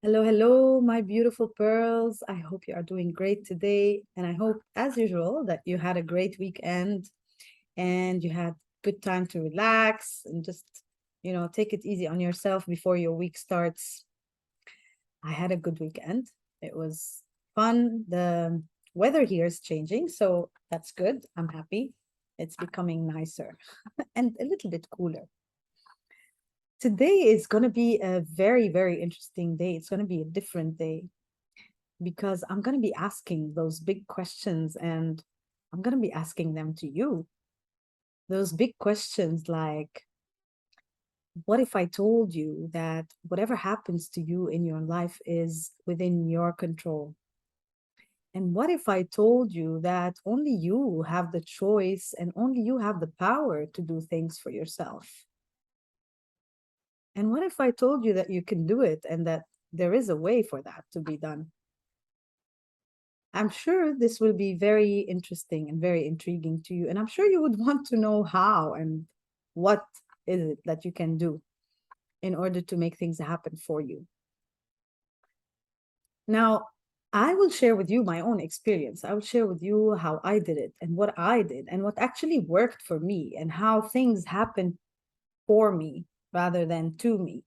Hello, hello, my beautiful pearls. I hope you are doing great today. And I hope, as usual, that you had a great weekend and you had good time to relax and just, take it easy on yourself before your week starts. I had a good weekend. It was fun. The weather here is changing, so that's good. I'm happy. It's becoming nicer and a little bit cooler. Today is going to be a very, very interesting day. It's going to be a different day because I'm going to be asking those big questions and I'm going to be asking them to you. Those big questions like, what if I told you that whatever happens to you in your life is within your control? And what if I told you that only you have the choice and only you have the power to do things for yourself? And what if I told you that you can do it and that there is a way for that to be done? I'm sure this will be very interesting and very intriguing to you. And I'm sure you would want to know how and what is it that you can do in order to make things happen for you. Now, I will share with you my own experience. I will share with you how I did it and what I did and what actually worked for me and how things happened for me rather than to me,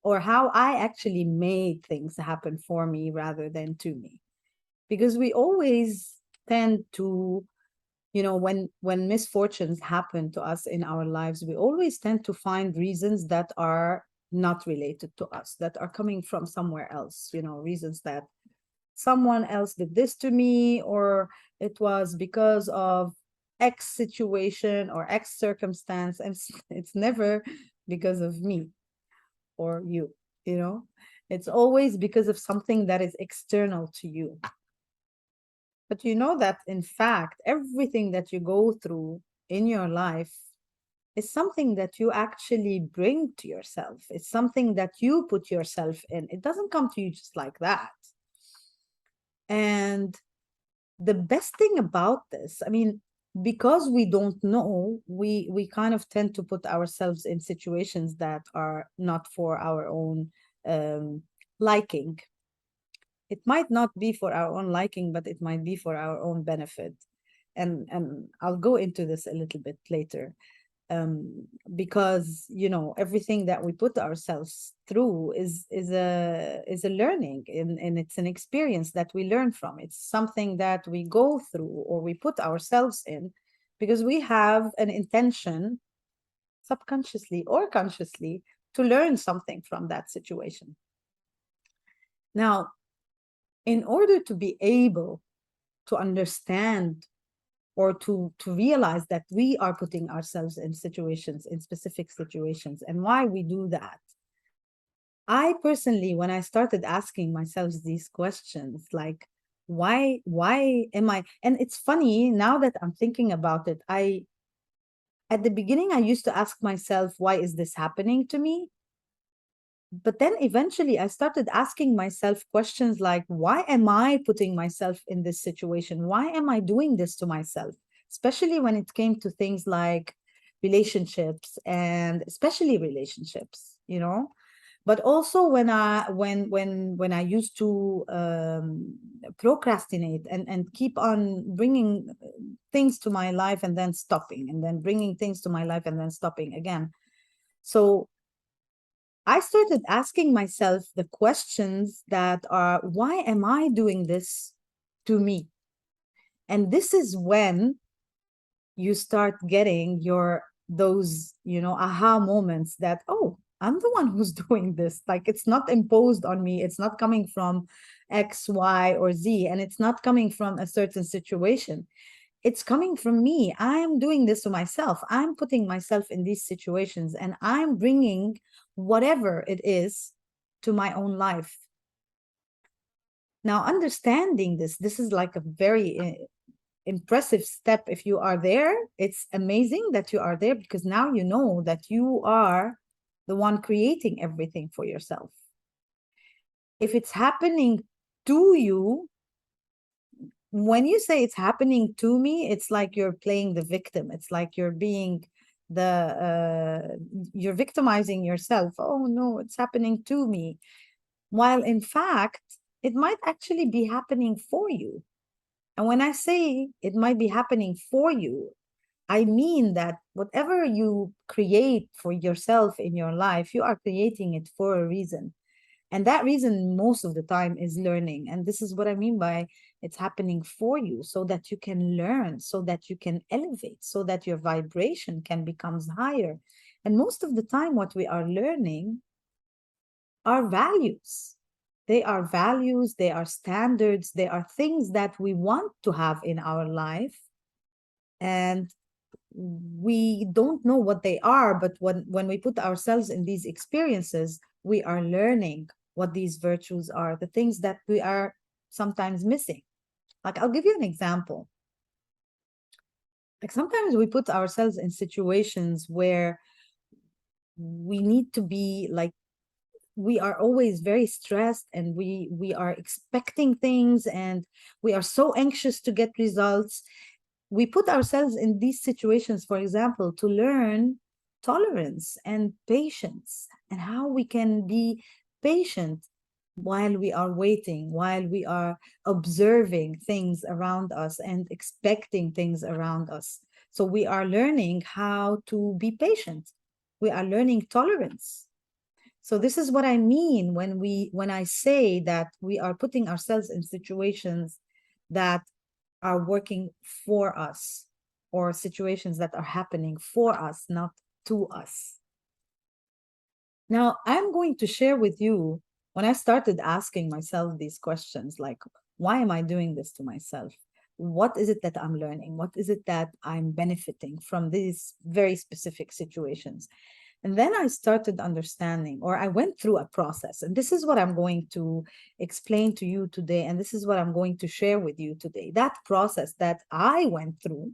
or how I actually made things happen for me rather than to me. Because we always tend to, when misfortunes happen to us in our lives, we always tend to find reasons that are not related to us, that are coming from somewhere else, reasons that someone else did this to me, or it was because of X situation or X circumstance, and it's never because of me or you know it's always because of something that is external to you. But you know that, in fact, everything that you go through in your life is something that you actually bring to yourself. It's something that you put yourself in. It doesn't come to you just like that. And the best thing about this, I mean, because we don't know, we kind of tend to put ourselves in situations that are not for our own um, liking. It might not be for our own liking, but it might be for our own benefit. And I'll go into this a little bit later. Because everything that we put ourselves through is a learning, and it's an experience that we learn from. It's something that we go through or we put ourselves in because we have an intention, subconsciously or consciously, to learn something from that situation. Now, in order to be able to understand or to realize that we are putting ourselves in situations, in specific situations, and why we do that, I personally, when I started asking myself these questions, like, why am I, and it's funny now that I'm thinking about it, at the beginning I used to ask myself, why is this happening to me? But then eventually I started asking myself questions like, why am I putting myself in this situation? Why am I doing this to myself? Especially when it came to things like relationships, and especially relationships, but also when I used to procrastinate and keep on bringing things to my life and then stopping, and then bringing things to my life and then stopping again. So I started asking myself the questions that are, why am I doing this to me? And this is when you start getting your those, aha moments that, oh, I'm the one who's doing this. Like, it's not imposed on me. It's not coming from X, Y, or Z, and it's not coming from a certain situation. It's coming from me. I'm doing this to myself. I'm putting myself in these situations and I'm bringing whatever it is to my own life. Now, understanding this is like a very impressive step. If you are there, it's amazing that you are there, because now you know that you are the one creating everything for yourself. If it's happening to you, when you say it's happening to me, it's like you're playing the victim. It's like you're being you're victimizing yourself. Oh no, it's happening to me. while in fact, it might actually be happening for you. And when I say it might be happening for you, I mean that whatever you create for yourself in your life, you are creating it for a reason. And that reason, most of the time, is learning. And this is what I mean by it's happening for you so that you can learn, so that you can elevate, so that your vibration can become higher. And most of the time, what we are learning are values. They are values, they are standards, they are things that we want to have in our life. And we don't know what they are, but when we put ourselves in these experiences, we are learning what these virtues are, the things that we are sometimes missing. Like, I'll give you an example. Like, sometimes we put ourselves in situations where we need to be like, we are always very stressed, and we are expecting things, and we are so anxious to get results. We put ourselves in these situations, for example, to learn tolerance and patience, and how we can be patient while we are waiting, while we are observing things around us and expecting things around us. So we are learning how to be patient. We are learning tolerance. So this is what I mean when I say that we are putting ourselves in situations that are working for us, or situations that are happening for us, not to us. Now, I'm going to share with you when I started asking myself these questions, like, why am I doing this to myself? What is it that I'm learning? What is it that I'm benefiting from these very specific situations? And then I started understanding, or I went through a process. And this is what I'm going to explain to you today. And this is what I'm going to share with you today. That process that I went through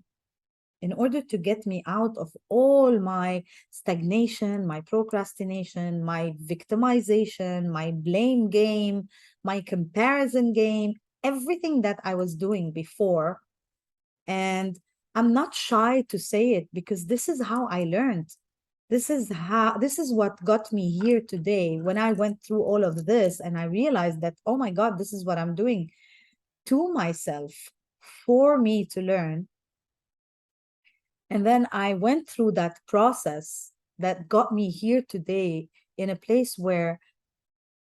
in order to get me out of all my stagnation, my procrastination, my victimization, my blame game, my comparison game, everything that I was doing before. And I'm not shy to say it, because this is how I learned. This is what got me here today. When I went through all of this and I realized that, oh my God, this is what I'm doing to myself for me to learn. And then I went through that process that got me here today, in a place where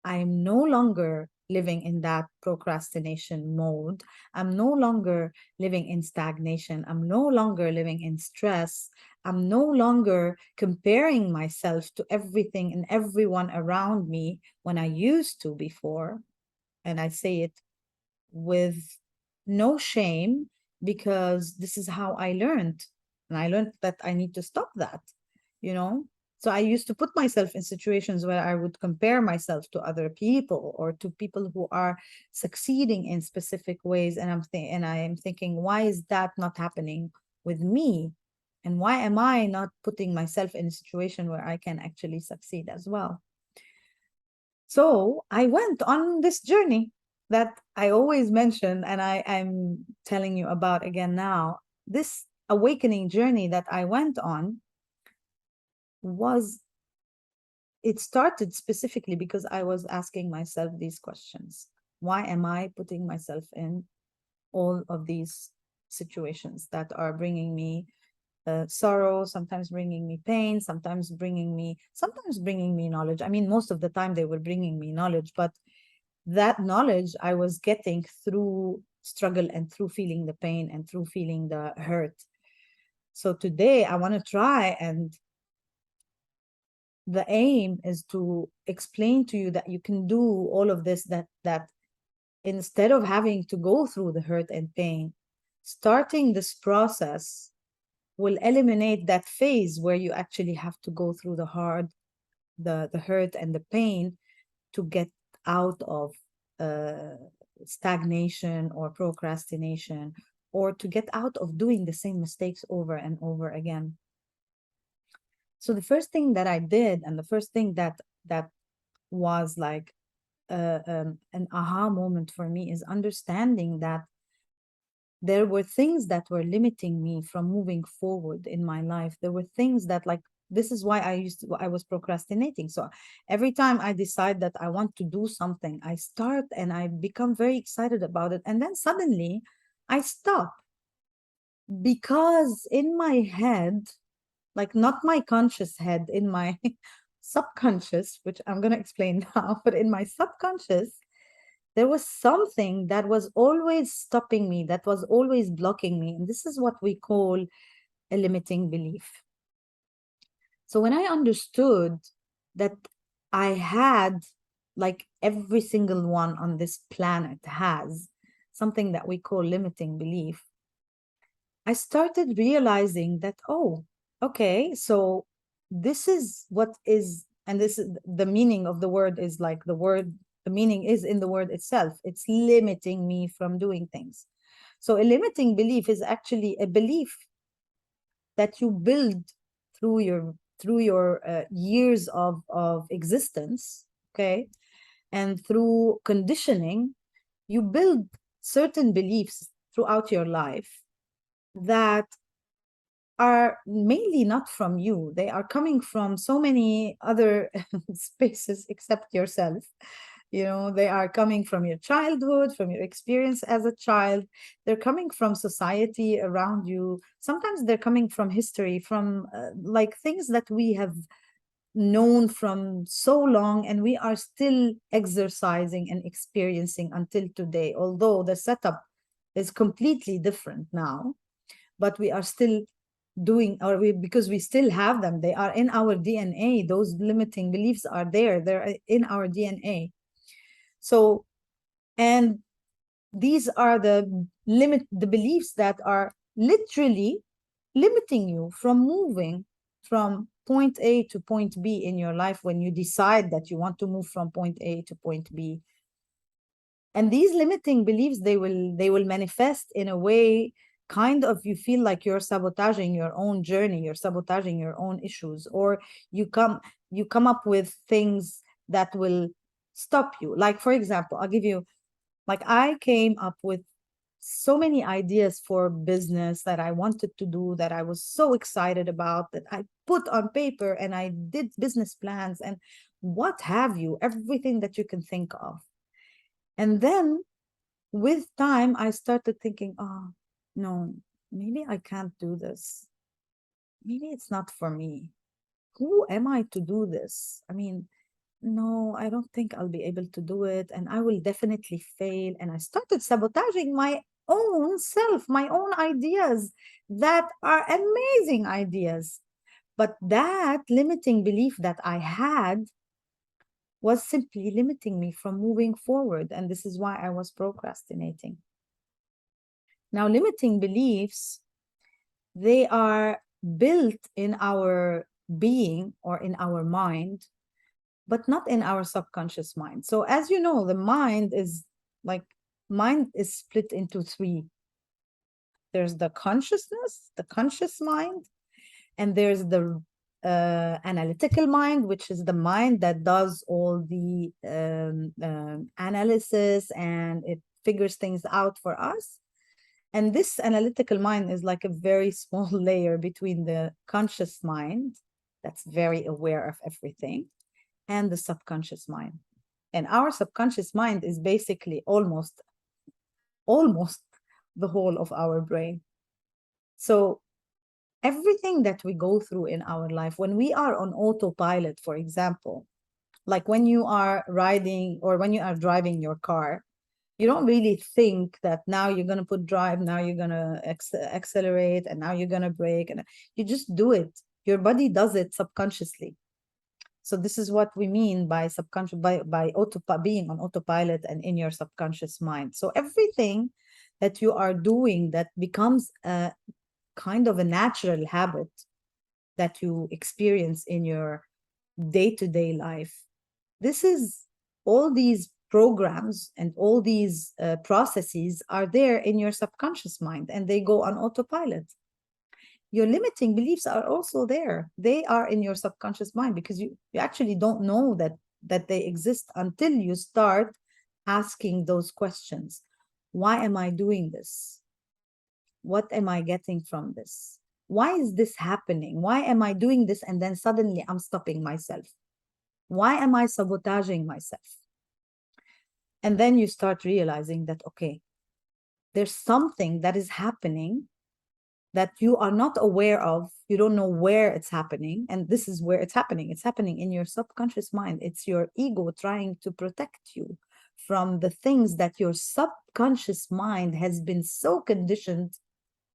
I'm no longer living in that procrastination mode. I'm no longer living in stagnation. I'm no longer living in stress. I'm no longer comparing myself to everything and everyone around me when I used to before. And I say it with no shame, because this is how I learned. And I learned that I need to stop that, you know? So I used to put myself in situations where I would compare myself to other people, or to people who are succeeding in specific ways. And I am thinking, why is that not happening with me? And why am I not putting myself in a situation where I can actually succeed as well? So I went on this journey that I always mention, and I'm telling you about again now. This awakening journey that I went on was, it started specifically because I was asking myself these questions. Why am I putting myself in all of these situations that are bringing me sorrow, sometimes bringing me pain, sometimes bringing me knowledge? I mean, most of the time they were bringing me knowledge, but that knowledge I was getting through struggle, and through feeling the pain, and through feeling the hurt. So today I want to try, and the aim is to explain to you that you can do all of this, that instead of having to go through the hurt and pain, starting this process will eliminate that phase where you actually have to go through the hurt and the pain, to get out of uh, stagnation or procrastination, or to get out of doing the same mistakes over and over again. So the first thing that I did, and the first thing that was like an aha moment for me, is understanding that there were things that were limiting me from moving forward in my life. There were things that, like, this is why I was procrastinating. So every time I decide that I want to do something, I start and I become very excited about it. And then suddenly I stop because in my head, like not my conscious head, in my subconscious, which I'm going to explain now, but in my subconscious, there was something that was always stopping me, that was always blocking me. And this is what we call a limiting belief. So when I understood that I had, like every single one on this planet has something that we call limiting belief, I started realizing that, oh, okay, so this is what is, and this is the meaning of the word is like the meaning is in the word itself. It's limiting me from doing things. So a limiting belief is actually a belief that you build through your years of existence, okay, and through conditioning, you build certain beliefs throughout your life that are mainly not from you. They are coming from so many other spaces except yourself. You know, they are coming from your childhood, from your experience as a child. They're coming from society around you. Sometimes they're coming from history, from like things that we have known from so long and we are still exercising and experiencing until today, although the setup is completely different now, but we are still doing, or we, because we still have them, they are in our DNA. Those limiting beliefs are there, they're in our DNA. So, and these are the beliefs that are literally limiting you from moving from point A to point B in your life when you decide that you want to move from point A to point B. And these limiting beliefs, they will manifest in a way, kind of, you feel like you're sabotaging your own journey, you're sabotaging your own issues, or you come up with things that will stop you. Like, for example, I'll give you, like, I came up with so many ideas for business that I wanted to do, that I was so excited about, that I put on paper and I did business plans and what have you, everything that you can think of. And then with time, I started thinking, oh, no, maybe I can't do this. Maybe it's not for me. Who am I to do this? I mean, no, I don't think I'll be able to do it. And I will definitely fail. And I started sabotaging my own self, my own ideas that are amazing ideas. But that limiting belief that I had was simply limiting me from moving forward. And this is why I was procrastinating. Now, limiting beliefs, they are built in our being or in our mind, but not in our subconscious mind. So, as you know, the mind is split into three. There's the consciousness, the conscious mind, and there's the analytical mind, which is the mind that does all the analysis and it figures things out for us. And this analytical mind is like a very small layer between the conscious mind that's very aware of everything and the subconscious mind. And our subconscious mind is basically almost the whole of our brain. So everything that we go through in our life, when we are on autopilot, for example, like when you are riding or when you are driving your car, you don't really think that now you're going to put drive, now you're going to accelerate, and now you're going to brake, and you just do it. Your body does it subconsciously. So this is what we mean by subconscious, by being on autopilot and in your subconscious mind. So everything that you are doing that becomes a kind of a natural habit that you experience in your day-to-day life, this is, all these programs and all these processes are there in your subconscious mind and they go on autopilot. Your limiting beliefs are also there. They are in your subconscious mind because you actually don't know that they exist until you start asking those questions. Why am I doing this? What am I getting from this? why is this happening? Why am I doing this? And then suddenly I'm stopping myself. Why am I sabotaging myself? And then you start realizing that, okay, there's something that is happening that you are not aware of. You don't know where it's happening. And this is where it's happening. It's happening in your subconscious mind. It's your ego trying to protect you from the things that your subconscious mind has been so conditioned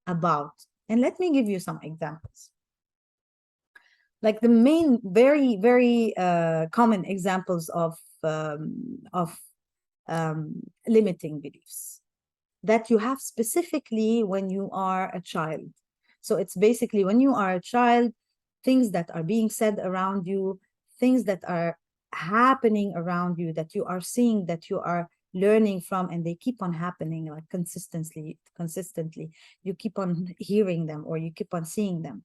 about. And let me give you some examples. Like the main, very, very common examples of limiting beliefs that you have specifically when you are a child. So it's basically when you are a child, things that are being said around you, things that are happening around you, that you are seeing, that you are learning from, and they keep on happening like consistently. You keep on hearing them or you keep on seeing them.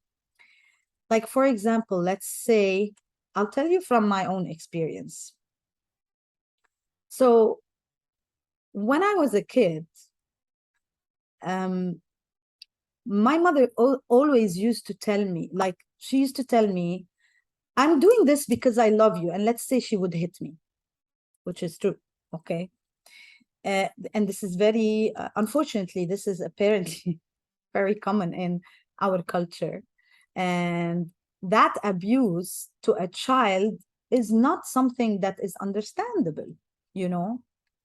Like, for example, let's say, I'll tell you from my own experience. So when I was a kid, my mother always used to tell me, like, she used to tell me, I'm doing this because I love you. And let's say she would hit me, which is true. Okay. And this is very, unfortunately, this is apparently very common in our culture. And that abuse to a child is not something that is understandable, you know,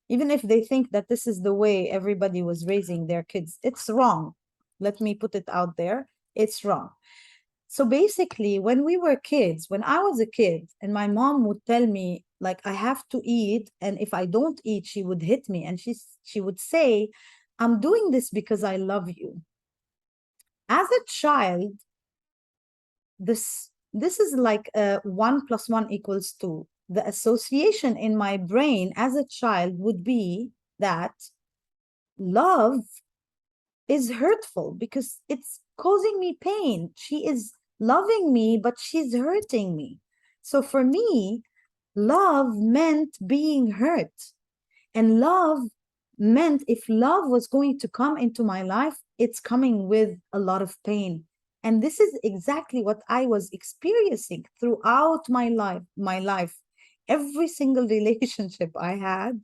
even if they think that this is the way everybody was raising their kids. It's wrong. Let me put it out there. It's wrong. So basically, when we were kids, when I was a kid, and my mom would tell me, like, I have to eat, and if I don't eat, she would hit me, and she would say, I'm doing this because I love you. As a child, this is like 1 + 1 = 2. The association in my brain as a child would be that love is hurtful because it's causing me pain. She is loving me, but she's hurting me. So for me, love meant being hurt. And love meant if love was going to come into my life, it's coming with a lot of pain. And this is exactly what I was experiencing throughout my life. Every single relationship I had,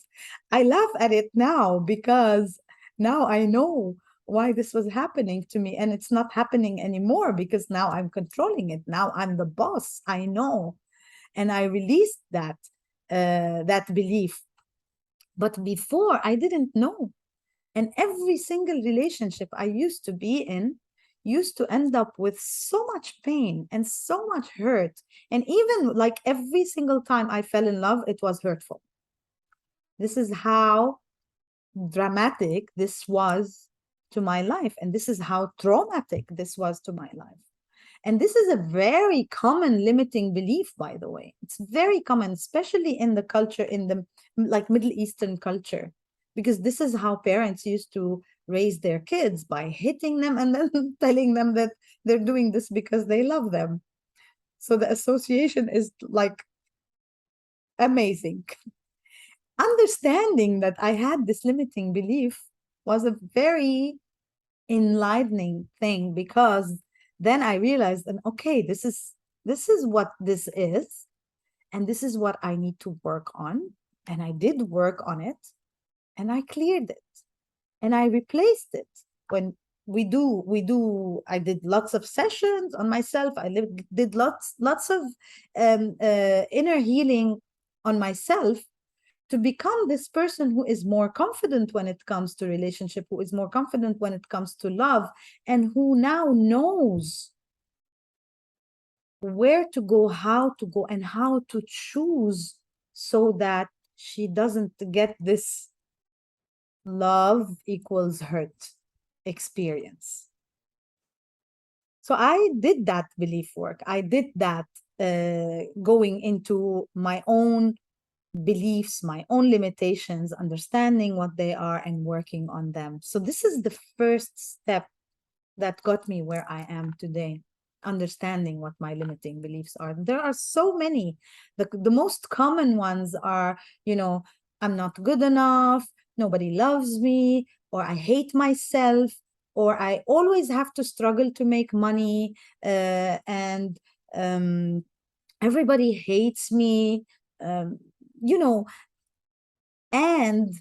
I laugh at it now because now I know why this was happening to me. And it's not happening anymore because now I'm controlling it. Now I'm the boss. I know. And I released that belief. But before, I didn't know. And every single relationship I used to be in used to end up with so much pain and so much hurt. And even like every single time I fell in love, it was hurtful. This is how dramatic this was to my life. And this is how traumatic this was to my life. And this is a very common limiting belief, by the way. It's very common, especially in the culture, in the like Middle Eastern culture, because this is how parents used to raise their kids, by hitting them and then telling them that they're doing this because they love them. So the association is like amazing. Understanding that I had this limiting belief was a very enlightening thing, because then I realized that, okay, this is what this is, and this is what I need to work on. And I did work on it, and I cleared it, and I replaced it. When I did lots of sessions on myself. Did lots of inner healing on myself, to become this person who is more confident when it comes to relationship, who is more confident when it comes to love, and who now knows where to go, how to go, and how to choose, so that she doesn't get this love equals hurt experience. So I did that belief work. I did that going into my own beliefs, my own limitations, understanding what they are and working on them. So this is the first step that got me where I am today, understanding what my limiting beliefs are. There are so many. The most common ones are, I'm not good enough, nobody loves me, or I hate myself. or I always have to struggle to make money, and everybody hates me, um, you know, and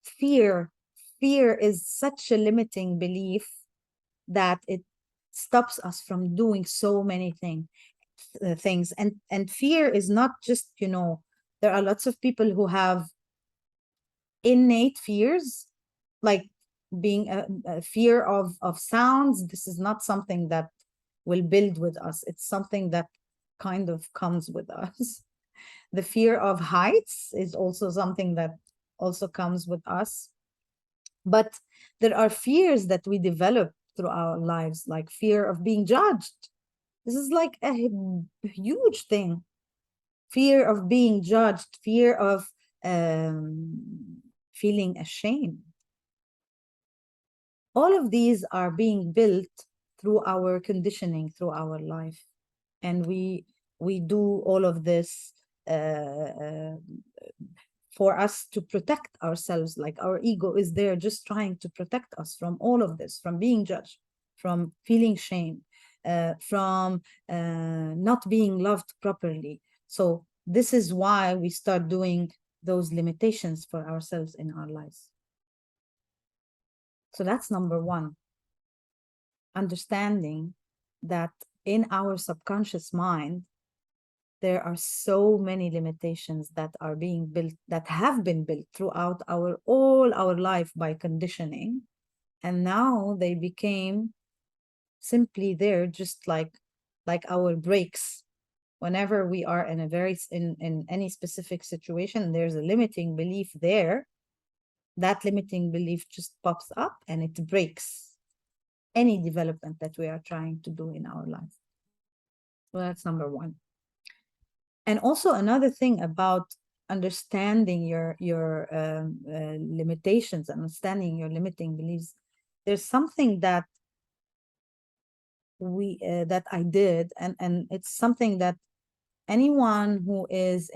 fear. Fear is such a limiting belief that it stops us from doing so many things. And fear is not just, there are lots of people who have innate fears, like being a fear of sounds. This is not something that will build with us. It's something that kind of comes with us. The fear of heights is also something that also comes with us. But there are fears that we develop through our lives, like fear of being judged. This is like a huge thing. Fear of being judged, fear of feeling ashamed. All of these are being built through our conditioning, through our life. And we do all of this for us to protect ourselves. Like our ego is there just trying to protect us from all of this, from being judged, from feeling shame, from not being loved properly. So this is why we start doing those limitations for ourselves in our lives. So that's number one, understanding that in our subconscious mind, there are so many limitations that are being built, that have been built throughout all our life by conditioning. And now they became simply there, just like our brakes. Whenever we are in in any specific situation, there's a limiting belief there. That limiting belief just pops up and it breaks any development that we are trying to do in our life. So that's number one. And also another thing about understanding your limitations, understanding your limiting beliefs. There's something that I did, and it's something that anyone who is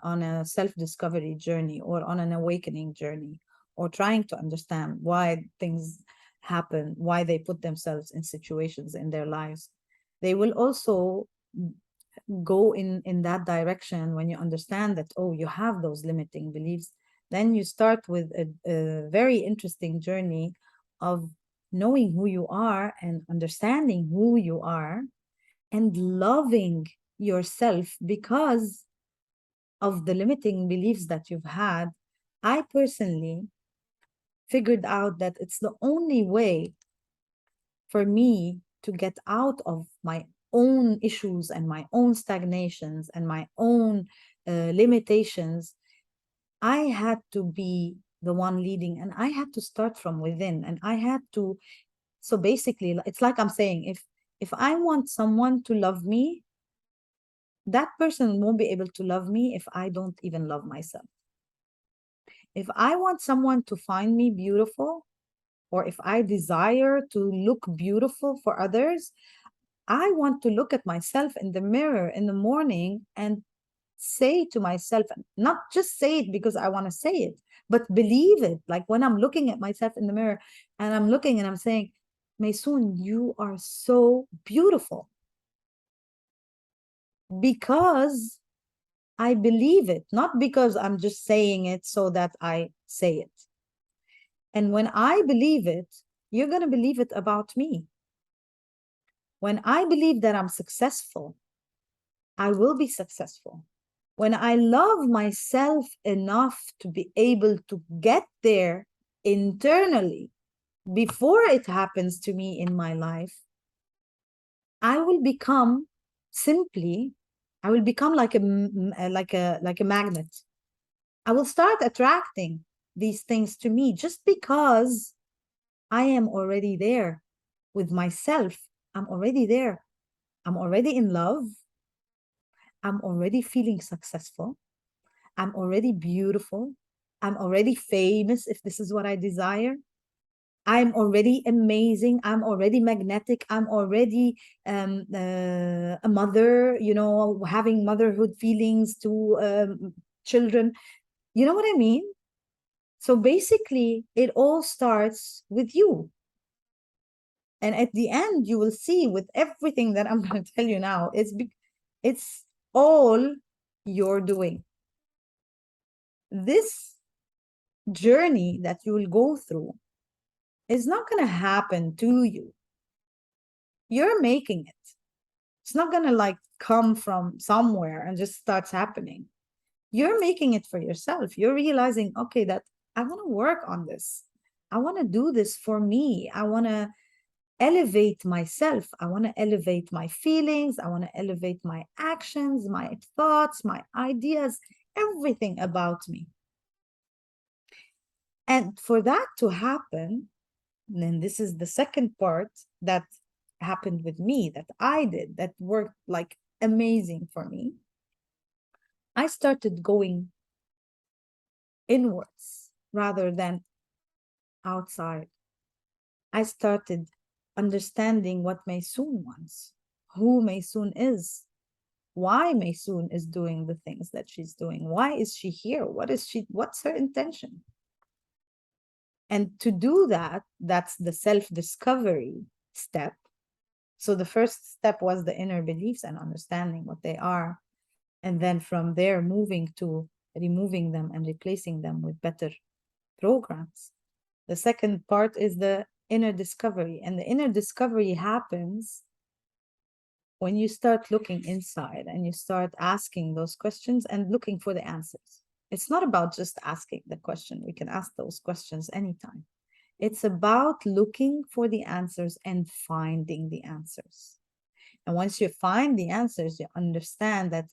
on a self-discovery journey or on an awakening journey, or trying to understand why things happen, why they put themselves in situations in their lives, they will also go in that direction. When you understand that, oh, you have those limiting beliefs, then you start with a very interesting journey of knowing who you are and understanding who you are and loving yourself because of the limiting beliefs that you've had. I personally figured out that it's the only way for me to get out of my own issues and my own stagnations and my own limitations. I had to be the one leading, and I had to start from within, and I had to. So basically, it's like I'm saying, if I want someone to love me, that person won't be able to love me if I don't even love myself. If I want someone to find me beautiful, or if I desire to look beautiful for others, I want to look at myself in the mirror in the morning and say to myself, not just say it because I want to say it, but believe it. Like when I'm looking at myself in the mirror and I'm looking and I'm saying, Maysoon, you are so beautiful. Because I believe it, not because I'm just saying it so that I say it. And when I believe it, you're going to believe it about me. When I believe that I'm successful, I will be successful. When I love myself enough to be able to get there internally before it happens to me in my life, I will become simply, I will become like a magnet. I will start attracting these things to me just because I am already there with myself. I'm already there. I'm already in love. I'm already feeling successful. I'm already beautiful. I'm already famous if this is what I desire. I'm already amazing. I'm already magnetic. I'm already a mother, having motherhood feelings to children. You know what I mean? So basically, it all starts with you. And at the end, you will see with everything that I'm going to tell you now, it's all you're doing. This journey that you will go through is not going to happen to you. You're making it. It's not going to like come from somewhere and just starts happening. You're making it for yourself. You're realizing, okay, that I want to work on this. I want to do this for me. I want to elevate myself. I want to elevate my feelings. I want to elevate my actions, my thoughts, my ideas, everything about me. And for that to happen, then this is the second part that happened with me, that I did, that worked like amazing for me. I started going inwards rather than outside. I started understanding what Maysoon wants, who Maysoon is, why Maysoon is doing the things that she's doing. Why is she here? What's her intention? And to do that, that's the self-discovery step. So the first step was the inner beliefs and understanding what they are. And then from there, moving to removing them and replacing them with better programs. The second part is the inner discovery. And the inner discovery happens when you start looking inside and you start asking those questions and looking for the answers. It's not about just asking the question. We can ask those questions anytime. It's about looking for the answers and finding the answers. And once you find the answers, you understand that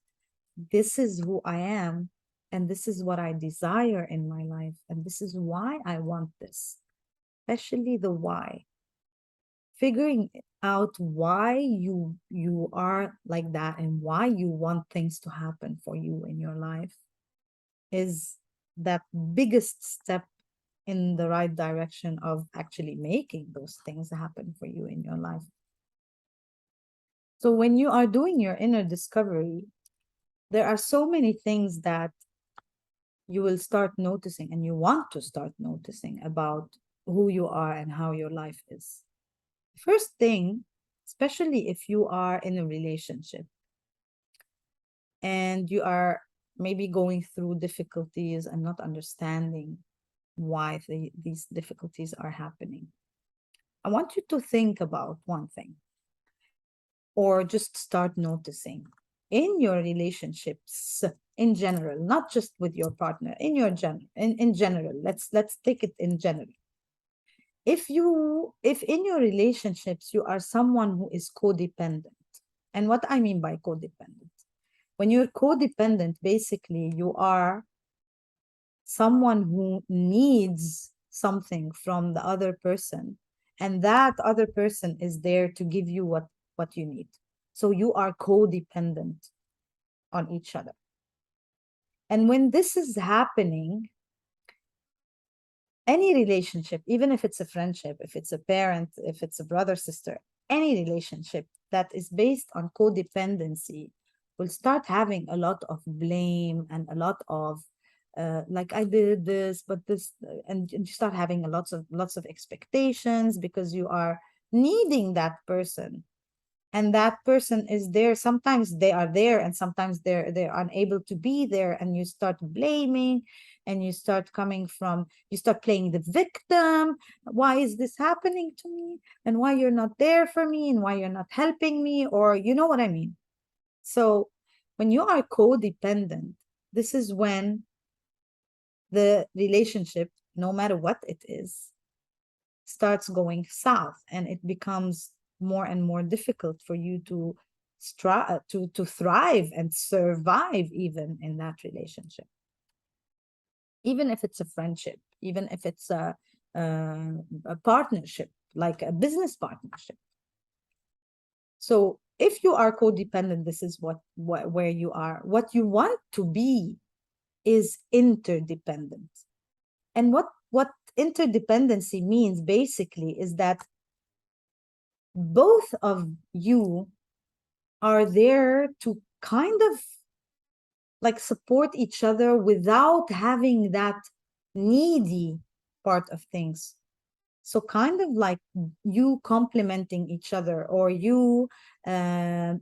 this is who I am, and this is what I desire in my life, and this is why I want this, especially the why. Figuring out why you are like that and why you want things to happen for you in your life is that biggest step in the right direction of actually making those things happen for you in your life. So when you are doing your inner discovery, there are so many things that you will start noticing and you want to start noticing about who you are and how your life is. First thing, especially if you are in a relationship and you are maybe going through difficulties and not understanding why these difficulties are happening, I want you to think about one thing, or just start noticing in your relationships in general, not just with your partner, in general. Let's take it in general. If in your relationships you are someone who is codependent, and what I mean by codependent, when you're codependent, basically you are someone who needs something from the other person, and that other person is there to give you what you need. So you are codependent on each other. And when this is happening, any relationship, even if it's a friendship, if it's a parent, if it's a brother, sister, any relationship that is based on codependency will start having a lot of blame and a lot of like I did this, but this, and you start having lots of expectations because you are needing that person, and that person is there. Sometimes they are there and sometimes they're unable to be there, and you start blaming and you start playing the victim. Why is this happening to me, and why you're not there for me, and why you're not helping me, or you know what I mean. So when you are codependent, this is when the relationship, no matter what it is, starts going south, and it becomes more and more difficult for you to thrive and survive even in that relationship, even if it's a friendship, even if it's a partnership, like a business partnership. So if you are codependent, this is where you are. What you want to be is interdependent. And what interdependency means basically is that both of you are there to kind of like support each other without having that needy part of things. So kind of like you complementing each other, or you uh,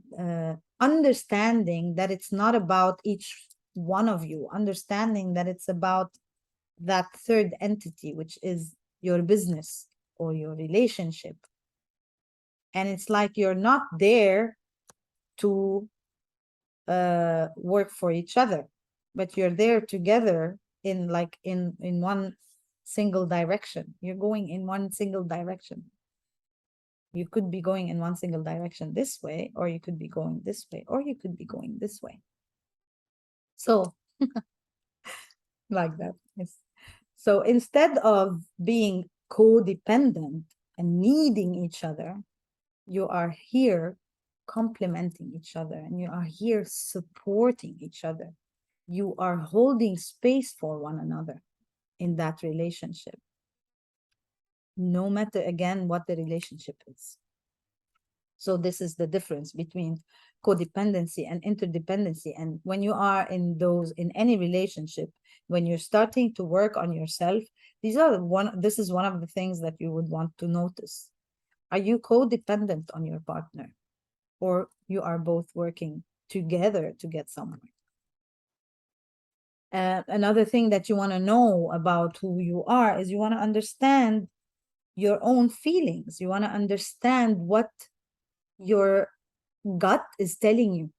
understanding that it's not about each one of you, understanding that it's about that third entity, which is your business or your relationship. And it's like you're not there to work for each other, but you're there together in like in one single direction. You're going in one single direction. You could be going in one single direction this way, or you could be going this way, or you could be going this way. So like that. Yes. So instead of being codependent and needing each other, you are here complementing each other, and you are here supporting each other. You are holding space for one another in that relationship, no matter again what the relationship is. So this is the difference between codependency and interdependency. And when you are in those, in any relationship, when you're starting to work on yourself, this is one of the things that you would want to notice. Are you codependent on your partner, or you are both working together to get somewhere? Another thing that you want to know about who you are is you want to understand your own feelings. You want to understand what your gut is telling you.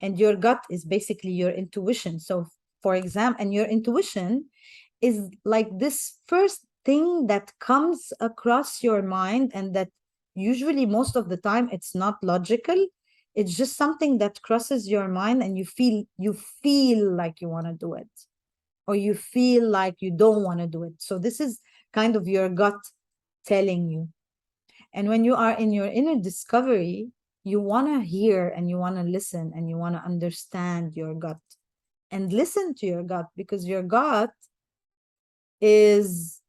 And your gut is basically your intuition. So, for example, and your intuition is like this first thing that comes across your mind, and that usually most of the time it's not logical. It's just something that crosses your mind, and you feel like you want to do it, or you feel like you don't want to do it. So this is kind of your gut telling you. And when you are in your inner discovery, you want to hear and you want to listen and you want to understand your gut and listen to your gut, because your gut is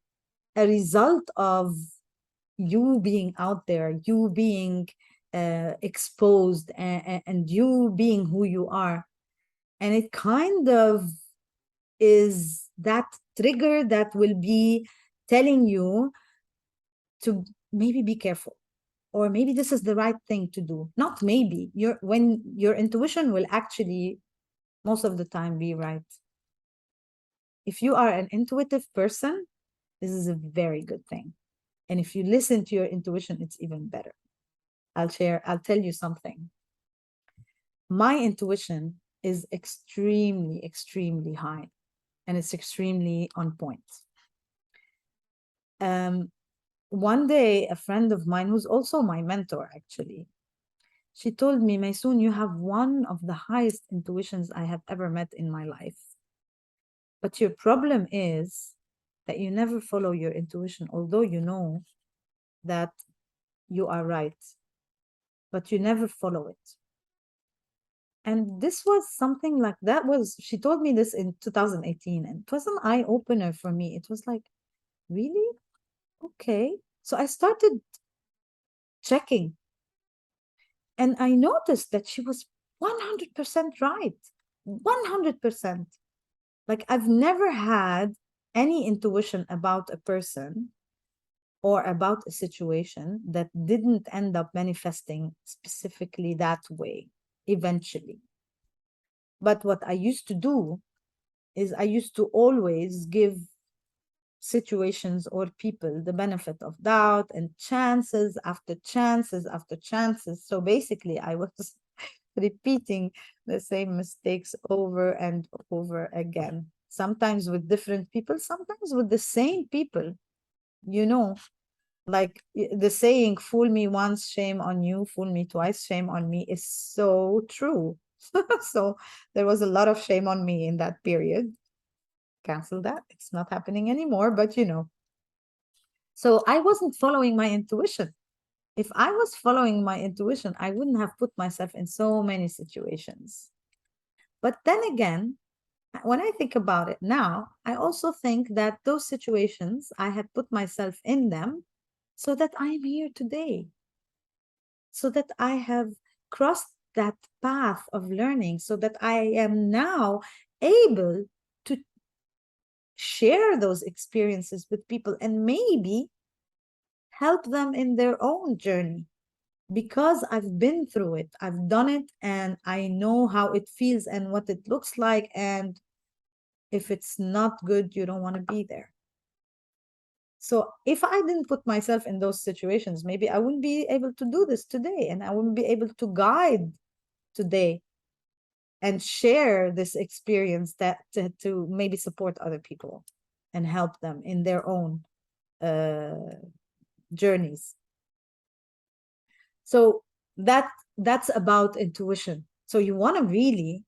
a result of you being out there, you being exposed, and you being who you are. And it kind of is that trigger that will be telling you to maybe be careful, or maybe this is the right thing to do. Not maybe, when your intuition will actually most of the time be right. If you are an intuitive person, this is a very good thing. And if you listen to your intuition, it's even better. I'll tell you something. My intuition is extremely, extremely high, and it's extremely on point. One day, a friend of mine, who's also my mentor, actually, she told me, Maysoon, you have one of the highest intuitions I have ever met in my life. But your problem is that you never follow your intuition, although you know that you are right, but you never follow it. And this was something like that was, she told me this in 2018, and it was an eye opener for me. It was like, really? Okay. So I started checking, and I noticed that she was 100% right. 100%. Like, I've never had any intuition about a person or about a situation that didn't end up manifesting specifically that way eventually. But what I used to do is I used to always give situations or people the benefit of doubt, and chances after chances after chances. So basically, I was repeating the same mistakes over and over again, sometimes with different people, sometimes with the same people. You know, like the saying, fool me once, shame on you, fool me twice, shame on me, is so true. So there was a lot of shame on me in that period. Cancel that. It's not happening anymore, but So I wasn't following my intuition. If I was following my intuition, I wouldn't have put myself in so many situations. But then again, when I think about it now, I also think that those situations, I had put myself in them so that I am here today, so that I have crossed that path of learning, so that I am now able to share those experiences with people. And maybe help them in their own journey, because I've been through it, I've done it, and I know how it feels and what it looks like. And if it's not good, you don't want to be there. So if I didn't put myself in those situations, maybe I wouldn't be able to do this today, and I wouldn't be able to guide today and share this experience, that to maybe support other people and help them in their own journeys. So that's about intuition. So you want to really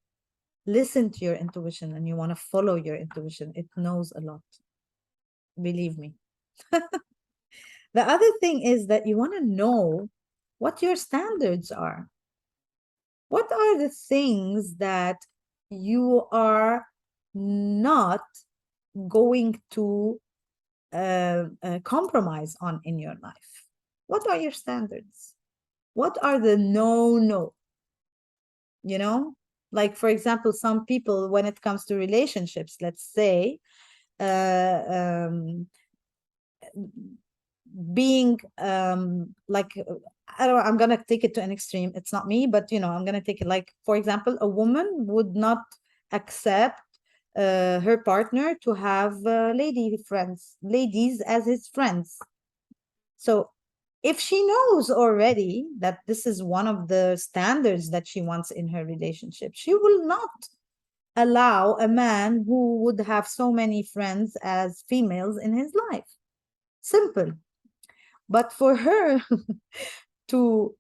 listen to your intuition, and you want to follow your intuition. It knows a lot, believe me. The other thing is that you want to know what your standards are. What are the things that you are not going to compromise on in your life? What are your standards? What are the no? You know, like, for example, some people, when it comes to relationships, let's say, um, being like, I don't know, I'm gonna take it to an extreme. It's not me, but I'm gonna take it, like, for example, a woman would not accept her partner to have ladies as his friends. So if she knows already that this is one of the standards that she wants in her relationship, she will not allow a man who would have so many friends as females in his life. Simple. But for her to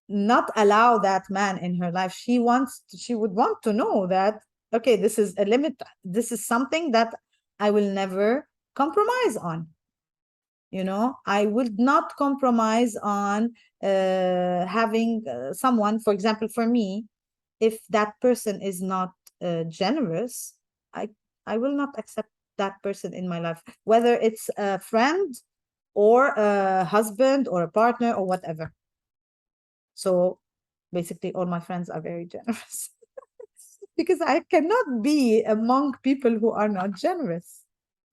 not allow that man in her life, she would want to know that, okay, this is a limit. This is something that I will never compromise on. I would not compromise on having someone, for example, for me, if that person is not generous, i I will not accept that person in my life, whether it's a friend or a husband or a partner or whatever. So basically all my friends are very generous because I cannot be among people who are not generous.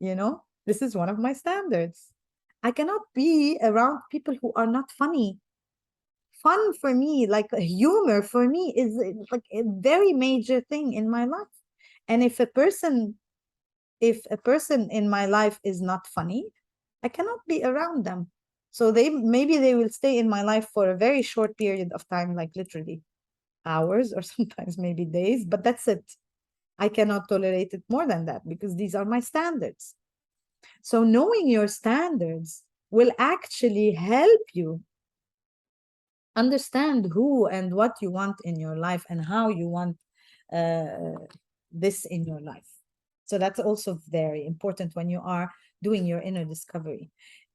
This is one of my standards. I cannot be around people who are not funny. Fun for me, like humor for me, is like a very major thing in my life. And if a person in my life is not funny, I cannot be around them. So they will stay in my life for a very short period of time, like literally hours or sometimes maybe days, but that's it. I cannot tolerate it more than that because these are my standards. So knowing your standards will actually help you understand who and what you want in your life and how you want uh, this in your life. So that's also very important when you are doing your inner discovery.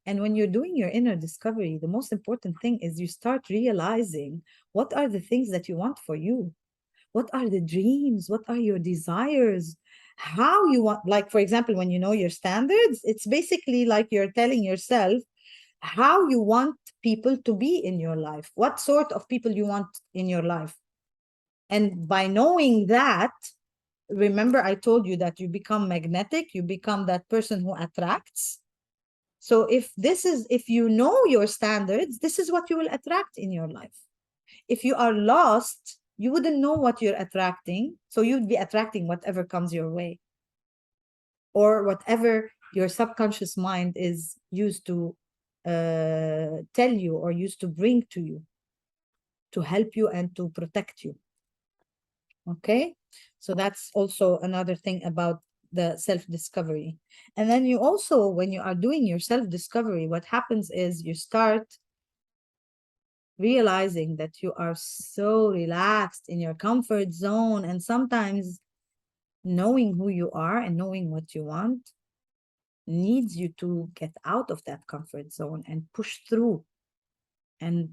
And when you're doing your inner discovery, the most important thing is you start realizing what are the things that you want for you. What are the dreams? What are your desires? How you want, like, for example, when you know your standards, it's basically like you're telling yourself how you want people to be in your life, what sort of people you want in your life. And by knowing that, remember I told you that you become magnetic, you become that person who attracts. So if you know your standards, this is what you will attract in your life. If you are lost, you wouldn't know what you're attracting, so you'd be attracting whatever comes your way, or whatever your subconscious mind is used to tell you or used to bring to you to help you and to protect you. Okay, so that's also another thing about the self-discovery. And then you also, when you are doing your self-discovery, what happens is you start realizing that you are so relaxed in your comfort zone, and sometimes knowing who you are and knowing what you want needs you to get out of that comfort zone and push through and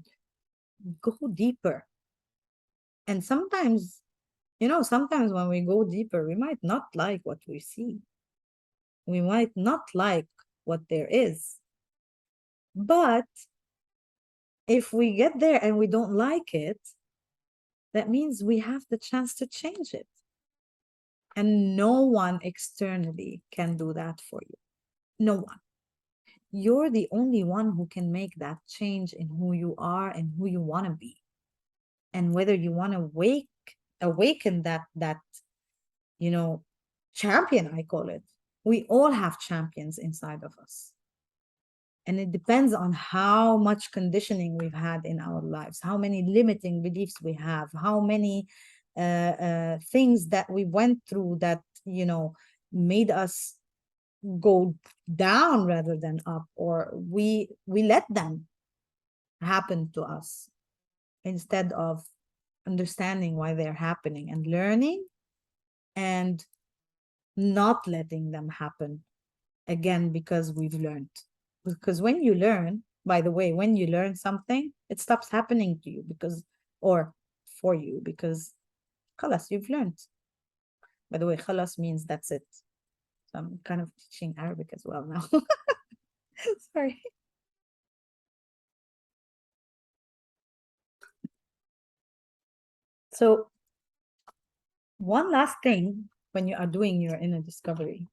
go deeper. And sometimes when we go deeper, we might not like what we see. We might not like what there is. But if we get there and we don't like it, that means we have the chance to change it. And no one externally can do that for you. No one. you're the only one who can make that change in who you are and who you want to be. And whether you want to awaken that, you know, champion, I call it. We all have champions inside of us. And it depends on how much conditioning we've had in our lives, how many limiting beliefs we have, how many things that we went through that, made us go down rather than up, or we let them happen to us instead of understanding why they're happening and learning and not letting them happen again because we've learned. Because when you learn, by the way, when you learn something, it stops happening to you because, or for you, because khalas, you've learned. By the way, khalas means that's it. So I'm kind of teaching Arabic as well now. Sorry. So one last thing when you are doing your inner discovery,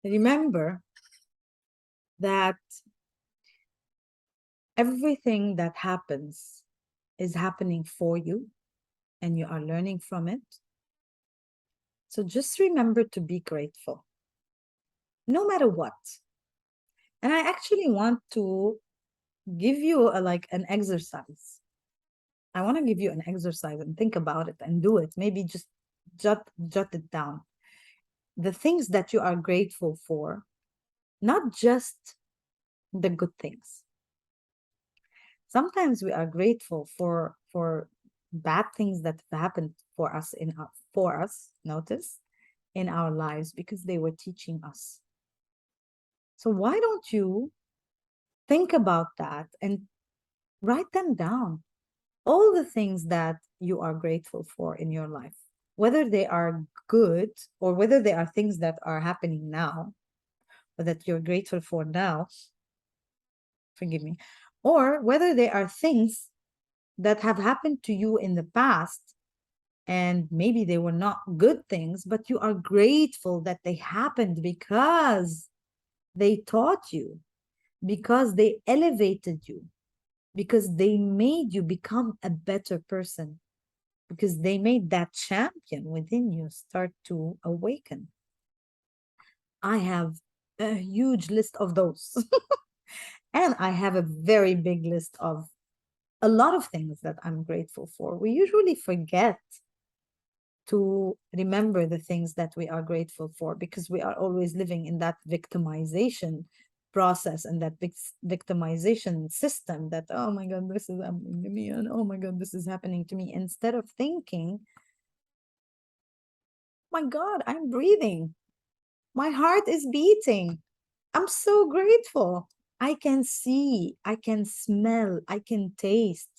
remember that everything that happens is happening for you and you are learning from it. So just remember to be grateful, no matter what. And I actually want to give you like an exercise. I want to give you an exercise and think about it and do it. Maybe just jot it down. The things that you are grateful for, not just the good things. Sometimes we are grateful for bad things that have happened for us notice, in our lives because they were teaching us. So why don't you think about that and write them down? All the things that you are grateful for in your life, whether they are good or whether they are things that are happening now, or that you're grateful for now, forgive me, or whether they are things that have happened to you in the past and maybe they were not good things, but you are grateful that they happened because they taught you, because they elevated you, because they made you become a better person, because they made that champion within you start to awaken. I have a huge list of those. And I have a very big list of a lot of things that I'm grateful for. We usually forget to remember the things that we are grateful for because we are always living in that victimization process and that victimization system that, oh my God, this is happening to me, and oh my God, this is happening to me, instead of thinking, my God, I'm breathing. My heart is beating. I'm so grateful. I can see, I can smell, I can taste,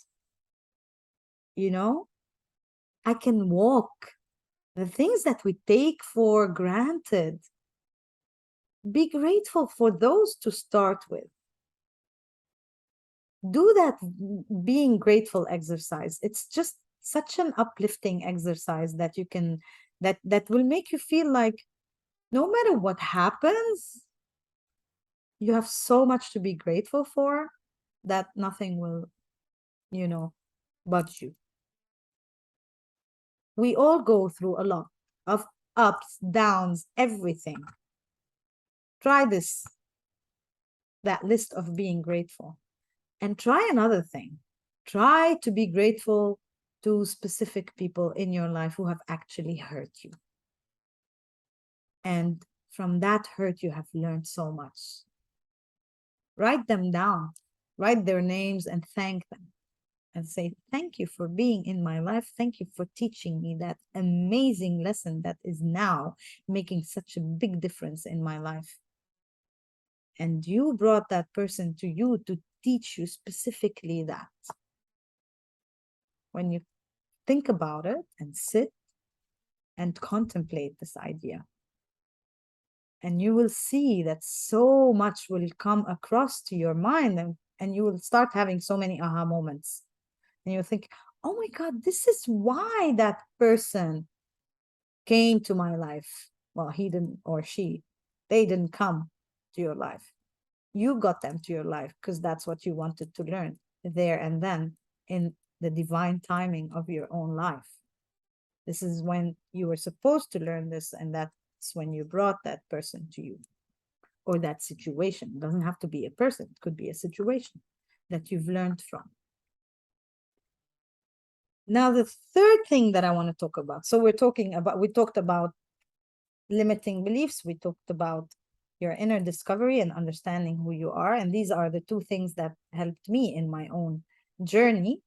you know, I can walk. The things that we take for granted, be grateful for those to start with. Do that being grateful exercise. It's just such an uplifting exercise that you can, that will make you feel like no matter what happens, you have so much to be grateful for that nothing will, you know, budge you. We all go through a lot of ups, downs, everything. Try this, that list of being grateful. And try another thing. Try to be grateful to specific people in your life who have actually hurt you. And from that hurt, you have learned so much. Write them down, write their names and thank them. And say, thank you for being in my life. Thank you for teaching me that amazing lesson that is now making such a big difference in my life. And you brought that person to you to teach you specifically that. When you think about it and sit and contemplate this idea, and you will see that so much will come across to your mind, and you will start having so many aha moments. And you'll think, oh my God, this is why that person came to my life. Well, he didn't, or she, they didn't come. to your life. You got them to your life because that's what you wanted to learn there and then in the divine timing of your own life. This is when you were supposed to learn this, and that's when you brought that person to you, or that situation. It doesn't have to be a person, it could be a situation that you've learned from. Now, the third thing that I want to talk about. So we talked about limiting beliefs, we talked about your inner discovery and understanding who you are. And these are the two things that helped me in my own journey.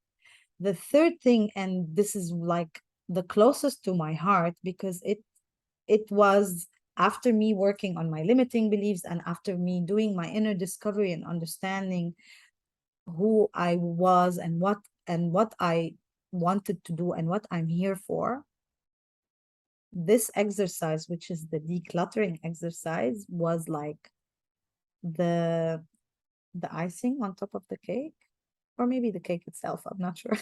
The third thing, and this is like the closest to my heart, because it was after me working on my limiting beliefs and after me doing my inner discovery and understanding who I was and what I wanted to do and what I'm here for. This exercise, which is the decluttering exercise, was like the icing on top of the cake, or maybe the cake itself, I'm not sure.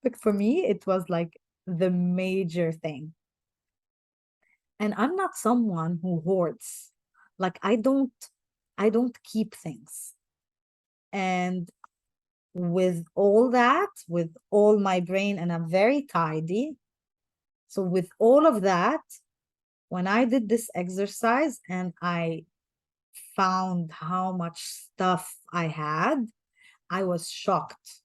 But for me, it was like the major thing. And I'm not someone who hoards. Like I don't keep things. And with all that, with all my brain, and I'm very tidy. So with all of that, when I did this exercise and I found how much stuff I had, I was shocked.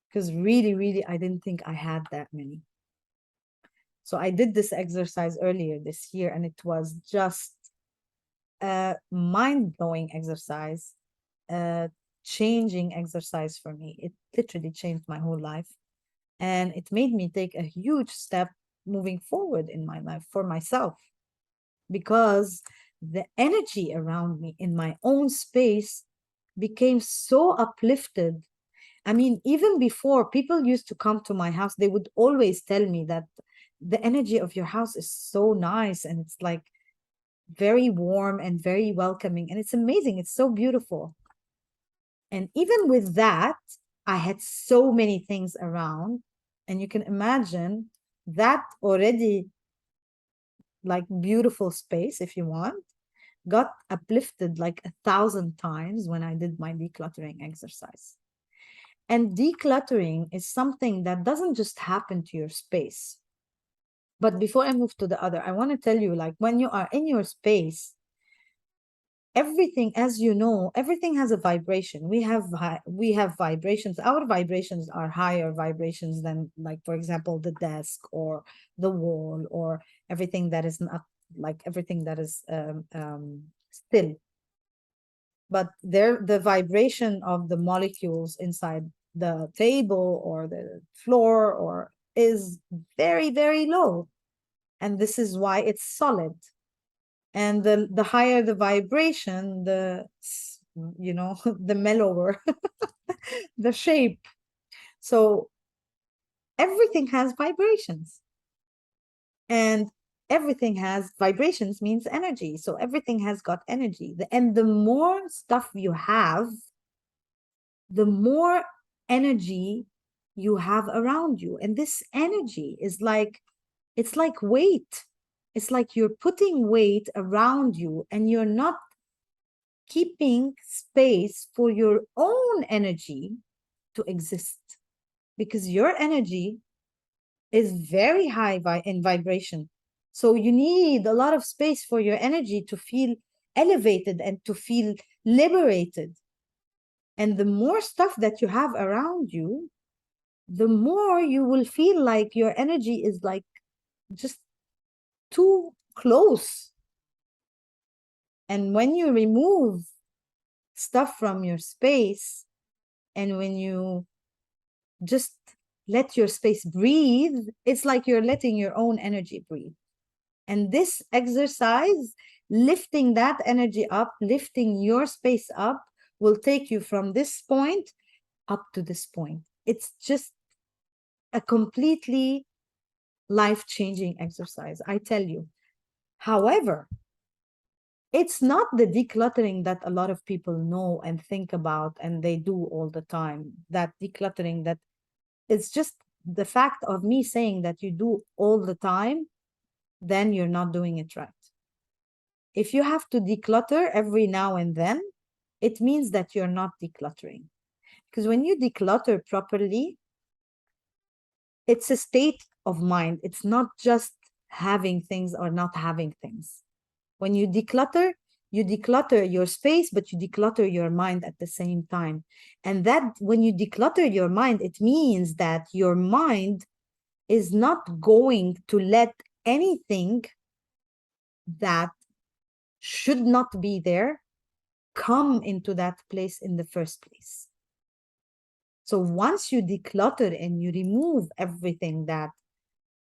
Because really, really, I didn't think I had that many. So I did this exercise earlier this year, and it was just a mind-blowing exercise, a changing exercise for me. It literally changed my whole life. And it made me take a huge step moving forward in my life for myself, because the energy around me in my own space became so uplifted. I mean, even before, people used to come to my house, they would always tell me that the energy of your house is so nice and it's like very warm and very welcoming, and it's amazing, it's so beautiful. And even with that, I had so many things around, and you can imagine that already like beautiful space, if you want, got uplifted like 1,000 times when I did my decluttering exercise. And decluttering is something that doesn't just happen to your space. But before I move to the other, I want to tell you, like, when you are in your space, everything, as you know, everything has a vibration. We have vibrations. Our vibrations are higher vibrations than, like, for example, the desk or the wall or everything that is not, like, everything that is still. But the vibration of the molecules inside the table or the floor or is very, very low. And this is why it's solid. And the higher the vibration, the, you know, the mellower the shape. So everything has vibrations, and everything has vibrations means energy. So everything has got energy. And the more stuff you have, the more energy you have around you. And this energy is like, it's like weight. It's like you're putting weight around you and you're not keeping space for your own energy to exist, because your energy is very high in vibration. So you need a lot of space for your energy to feel elevated and to feel liberated. And the more stuff that you have around you, the more you will feel like your energy is like just too close. And when you remove stuff from your space, and when you just let your space breathe, it's like you're letting your own energy breathe. And this exercise, lifting that energy up, lifting your space up, will take you from this point up to this point. It's just a completely life-changing exercise, I tell you. However, it's not the decluttering that a lot of people know and think about and they do all the time. That decluttering, that it's just the fact of me saying that you do all the time, then you're not doing it right. If you have to declutter every now and then, it means that you're not decluttering. Because when you declutter properly, it's a state of mind. It's not just having things or not having things. When you declutter your space, but you declutter your mind at the same time. And that when you declutter your mind, it means that your mind is not going to let anything that should not be there come into that place in the first place. So once you declutter and you remove everything that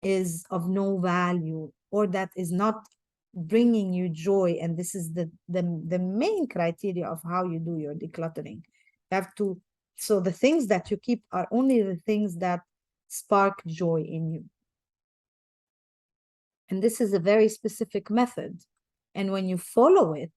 is of no value or that is not bringing you joy, and this is the main criteria of how you do your decluttering. You have to, so the things that you keep are only the things that spark joy in you. And this is a very specific method. And when you follow it,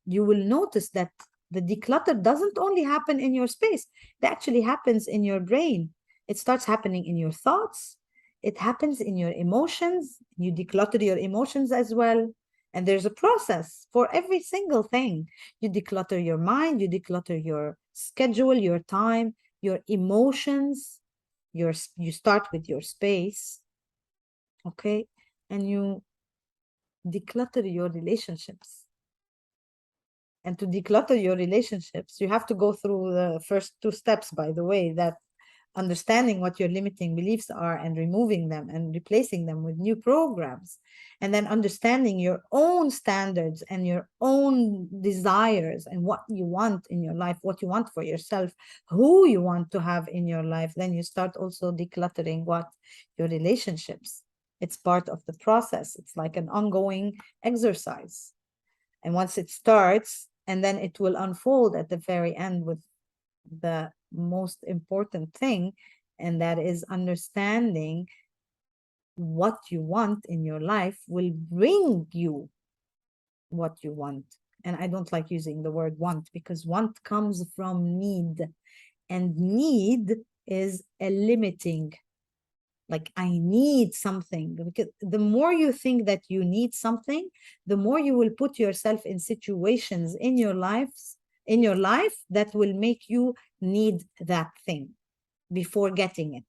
you will notice that the declutter doesn't only happen in your space, it actually happens in your brain. It starts happening in your thoughts, it happens in your emotions. You declutter your emotions as well. And there's a process for every single thing. You declutter your mind, you declutter your schedule, your time, your emotions. You start with your space, okay? And you declutter your relationships. And to declutter your relationships, you have to go through the first two steps, by the way, that understanding what your limiting beliefs are and removing them and replacing them with new programs. And then understanding your own standards and your own desires and what you want in your life, what you want for yourself, who you want to have in your life. Then you start also decluttering what your relationships. It's part of the process. It's like an ongoing exercise. And once it starts, and then it will unfold at the very end with the most important thing, and that is understanding what you want in your life will bring you what you want. And I don't like using the word want because want comes from need, and need is a limiting. Like, I need something. Because the more you think that you need something, the more you will put yourself in situations in your life that will make you need that thing before getting it.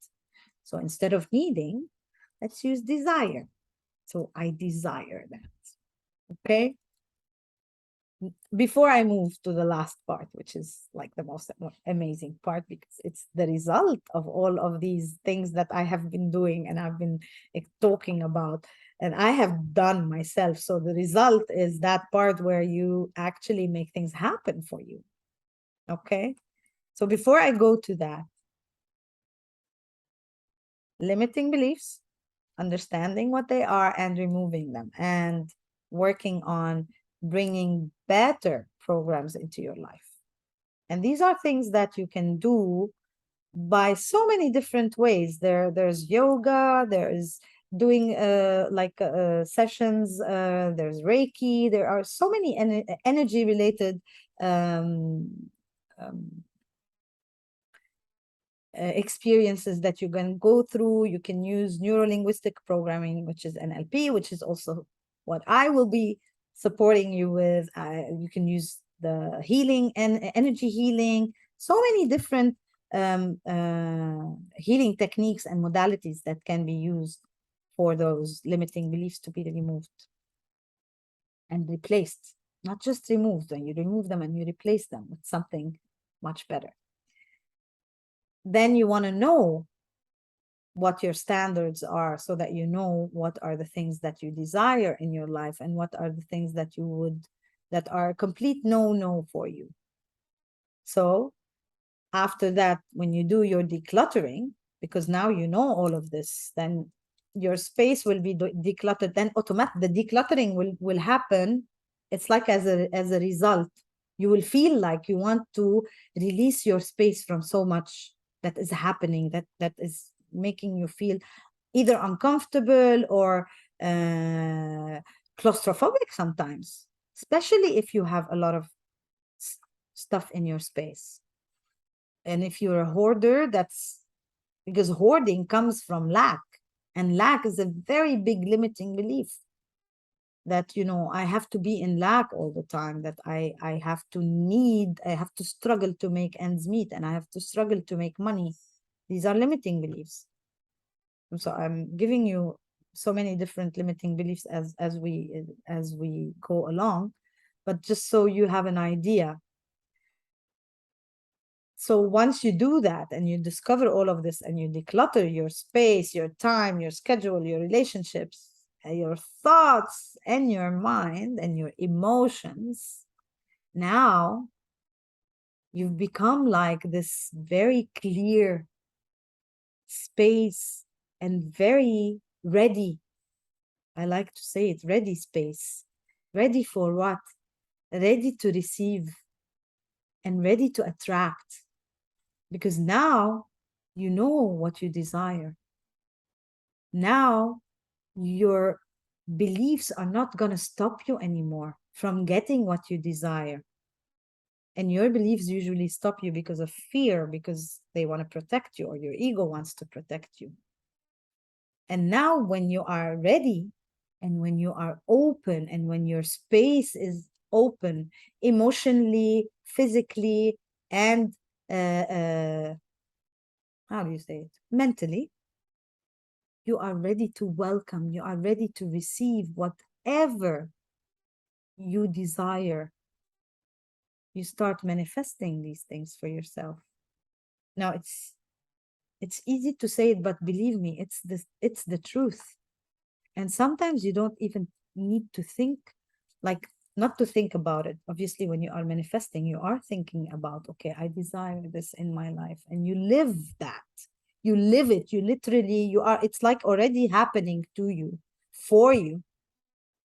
So instead of needing, let's use desire. So I desire that. Okay. Before I move to the last part, which is like the most amazing part, because it's the result of all of these things that I have been doing and I've been talking about and I have done myself. So the result is that part where you actually make things happen for you. Okay. So before I go to that, limiting beliefs, understanding what they are and removing them, and working on bringing better programs into your life. And these are things that you can do by so many different ways. There's yoga, there's doing sessions, there's Reiki, there are so many energy related um, experiences that you can go through. You can use neuro-linguistic programming, which is NLP, which is also what I will be supporting you with. You can use the healing and energy healing, so many different healing techniques and modalities that can be used for those limiting beliefs to be removed and replaced. Not just removed, when you remove them and you replace them with something much better. Then you want to know what your standards are so that you know what are the things that you desire in your life and what are the things that that are a complete no for you. So after that, when you do your decluttering, because now you know all of this, then your space will be decluttered. Then the decluttering will happen. It's like as a result, you will feel like you want to release your space from so much that is happening, that is making you feel either uncomfortable or claustrophobic sometimes, especially if you have a lot of stuff in your space. And if you're a hoarder, that's because hoarding comes from lack, and lack is a very big limiting belief. that, you know, I have to be in lack all the time, that I have to need, I have to struggle to make ends meet, and I have to struggle to make money. These are limiting beliefs. So I'm giving you so many different limiting beliefs as we go along, but just so you have an idea. So once you do that and you discover all of this and you declutter your space, your time, your schedule, your relationships, your thoughts and your mind and your emotions, now you've become like this very clear space and very ready. I like to say it, ready space. Ready for what? Ready to receive and ready to attract. Because now you know what you desire. Now your beliefs are not going to stop you anymore from getting what you desire. And your beliefs usually stop you because of fear, because they want to protect you, or your ego wants to protect you. And now, when you are ready and when you are open and when your space is open emotionally, physically, and how do you say it? Mentally, you are ready to welcome, you are ready to receive whatever you desire. You start manifesting these things for yourself. Now it's easy to say it, but believe me, it's the truth. And sometimes you don't even need to think, like, not to think about it. Obviously, when you are manifesting, you are thinking about, okay, I desire this in my life, and you live that. You live it. You literally, you are, it's like already happening to you, for you.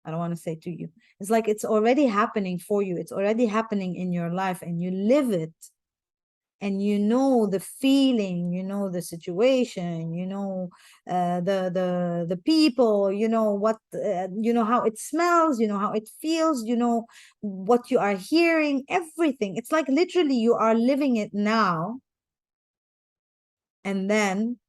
I don't want to say to you. It's like it's already happening for you. It's already happening in your life, and you live it. And you know the feeling, you know the situation, you know the people, you know what, you know how it smells, you know how it feels, you know what you are hearing, everything. It's like literally you are living it now, and then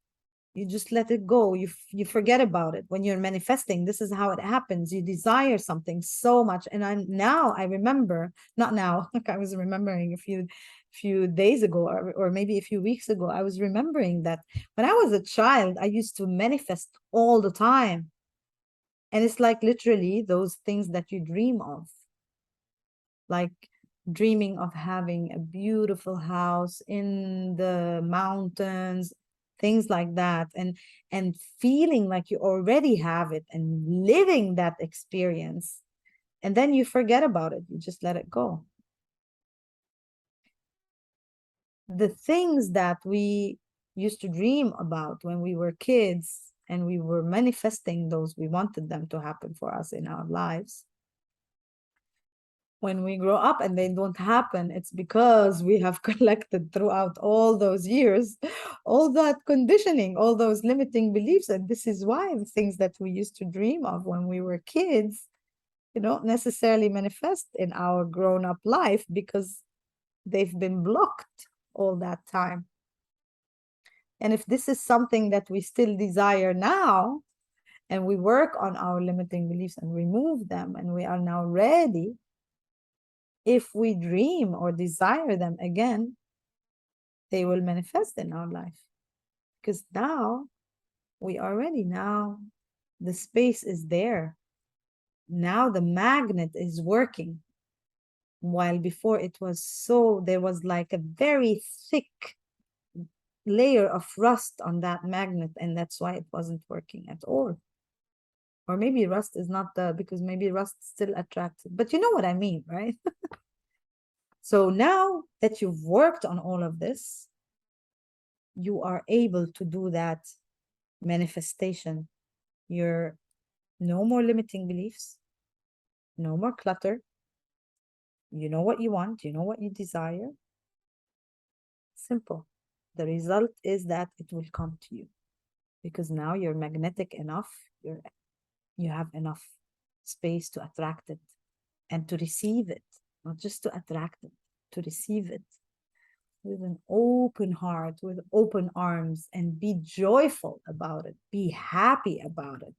you just let it go. You forget about it. When you're manifesting, this is how it happens. You desire something so much. And I remember, not now, like I was remembering a few days ago, or maybe a few weeks ago, I was remembering that when I was a child, I used to manifest all the time. And it's like literally those things that you dream of, like dreaming of having a beautiful house in the mountains, things like that, and feeling like you already have it and living that experience. And then you forget about it, you just let it go. The things that we used to dream about when we were kids and we were manifesting those, we wanted them to happen for us in our lives, when we grow up and they don't happen, it's because we have collected throughout all those years all that conditioning, all those limiting beliefs. And this is why the things that we used to dream of when we were kids, don't necessarily manifest in our grown-up life, because they've been blocked all that time. And if this is something that we still desire now, and we work on our limiting beliefs and remove them, and we are now ready, if we dream or desire them again, they will manifest in our life. Because now we are ready. Now the space is there. Now the magnet is working. While before it was there was like a very thick layer of rust on that magnet, and that's why it wasn't working at all. Or maybe rust is not because maybe rust still attracts it. But you know what I mean, right? So now that you've worked on all of this, you are able to do that manifestation. You're no more limiting beliefs, no more clutter. You know what you want, you know what you desire. Simple. The result is that it will come to you, because now you're magnetic enough, you have enough space to attract it and to receive it, not just to attract it, to receive it with an open heart, with open arms, and be joyful about it, be happy about it,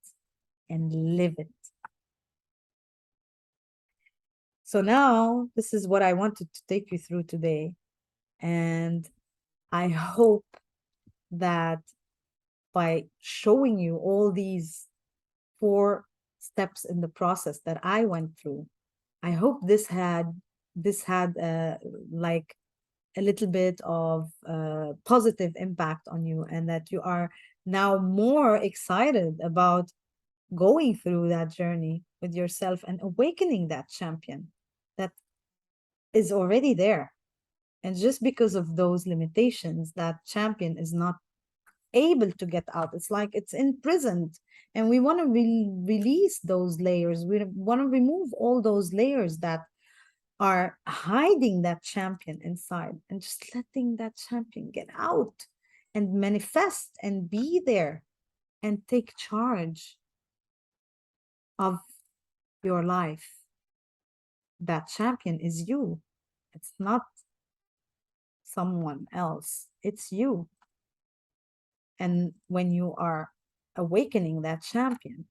and live it. So now this is what I wanted to take you through today. And I hope that by showing you all these 4 steps in the process that I went through, I hope this had like a little bit of positive impact on you, and that you are now more excited about going through that journey with yourself and awakening that champion that is already there. And just because of those limitations, that champion is not able to get out. It's like it's imprisoned. And we want to release those layers. We want to remove all those layers that are hiding that champion inside, and just letting that champion get out and manifest and be there and take charge of your life. That champion is you. It's not someone else, it's you. And when you are awakening that champion,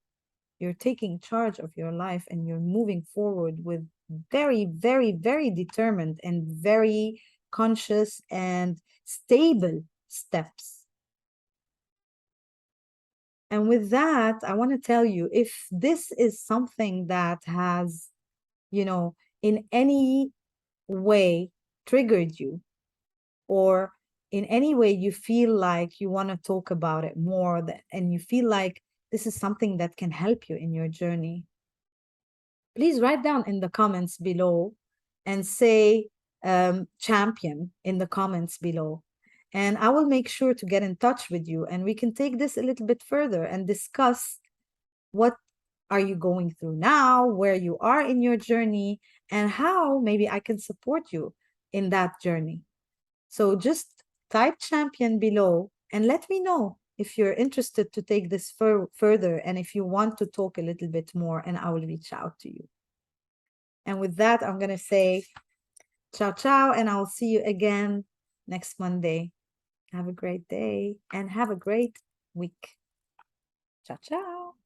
you're taking charge of your life and you're moving forward with very, very, very determined and very conscious and stable steps. And with that, I want to tell you, if this is something that has, in any way triggered you, or in any way you feel like you want to talk about it more, and you feel like this is something that can help you in your journey, please write down in the comments below and say champion in the comments below. And I will make sure to get in touch with you, and we can take this a little bit further and discuss what are you going through now, where you are in your journey, and how maybe I can support you in that journey. So just type champion below and let me know if you're interested to take this further, and if you want to talk a little bit more, and I will reach out to you. And with that, I'm going to say ciao, ciao, and I'll see you again next Monday. Have a great day and have a great week. Ciao, ciao.